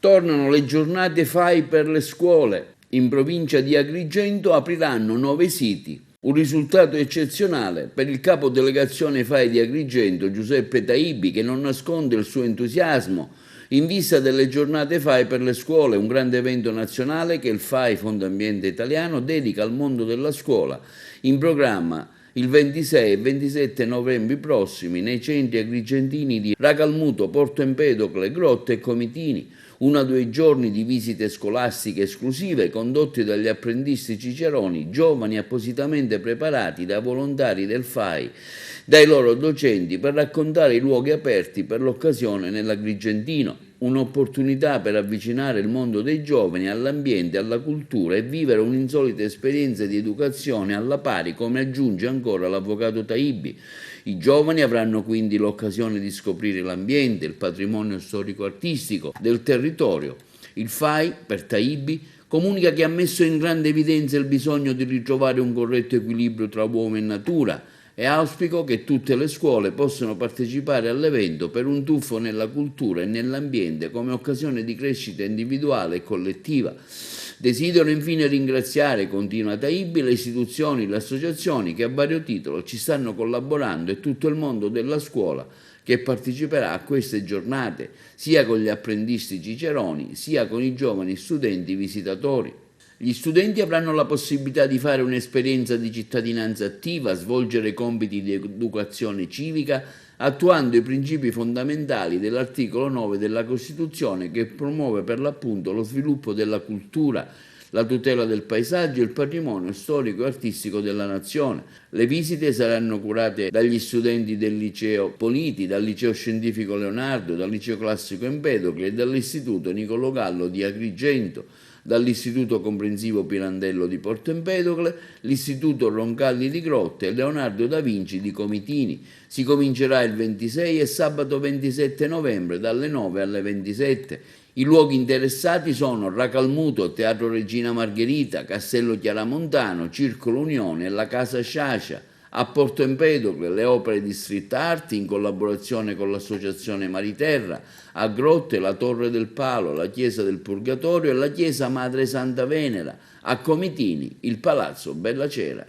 Tornano le giornate FAI per le scuole. In provincia di Agrigento apriranno 9 siti. Un risultato eccezionale per il capo delegazione FAI di Agrigento, Giuseppe Taibbi, che non nasconde il suo entusiasmo in vista delle giornate FAI per le scuole, un grande evento nazionale che il FAI, Fondo Ambiente Italiano, dedica al mondo della scuola, in programma il 26 e 27 novembre prossimi nei centri agrigentini di Racalmuto, Porto Empedocle, Grotte e Comitini. 1 o 2 giorni di visite scolastiche esclusive condotte dagli apprendisti ciceroni, giovani appositamente preparati da volontari del FAI, dai loro docenti per raccontare i luoghi aperti per l'occasione nell'Agrigentino. Un'opportunità per avvicinare il mondo dei giovani all'ambiente, alla cultura e vivere un'insolita esperienza di educazione alla pari, come aggiunge ancora l'avvocato Taibbi. I giovani avranno quindi l'occasione di scoprire l'ambiente, il patrimonio storico-artistico del territorio. Il FAI, per Taibbi, comunica che ha messo in grande evidenza il bisogno di ritrovare un corretto equilibrio tra uomo e natura e auspico che tutte le scuole possano partecipare all'evento per un tuffo nella cultura e nell'ambiente come occasione di crescita individuale e collettiva. Desidero infine ringraziare, continua Taibbi, le istituzioni e le associazioni che a vario titolo ci stanno collaborando e tutto il mondo della scuola che parteciperà a queste giornate, sia con gli apprendisti ciceroni, sia con i giovani studenti visitatori. Gli studenti avranno la possibilità di fare un'esperienza di cittadinanza attiva, svolgere compiti di educazione civica, attuando i principi fondamentali dell'articolo 9 della Costituzione che promuove per l'appunto lo sviluppo della cultura, la tutela del paesaggio e il patrimonio storico e artistico della nazione. Le visite saranno curate dagli studenti del liceo Politi, dal liceo scientifico Leonardo, dal liceo classico Empedocle e dall'istituto Niccolò Gallo di Agrigento, dall'Istituto Comprensivo Pirandello di Porto Empedocle, l'Istituto Roncalli di Grotte e Leonardo da Vinci di Comitini. Si comincerà il 26 e sabato 27 novembre dalle 9 alle 27. I luoghi interessati sono Racalmuto, Teatro Regina Margherita, Castello Chiaramontano, Circolo Unione e la Casa Sciascia. A Porto Empedocle le opere di street art in collaborazione con l'associazione Mariterra, a Grotte la Torre del Palo, la Chiesa del Purgatorio e la Chiesa Madre Santa Venera, a Comitini il Palazzo Bella Cera.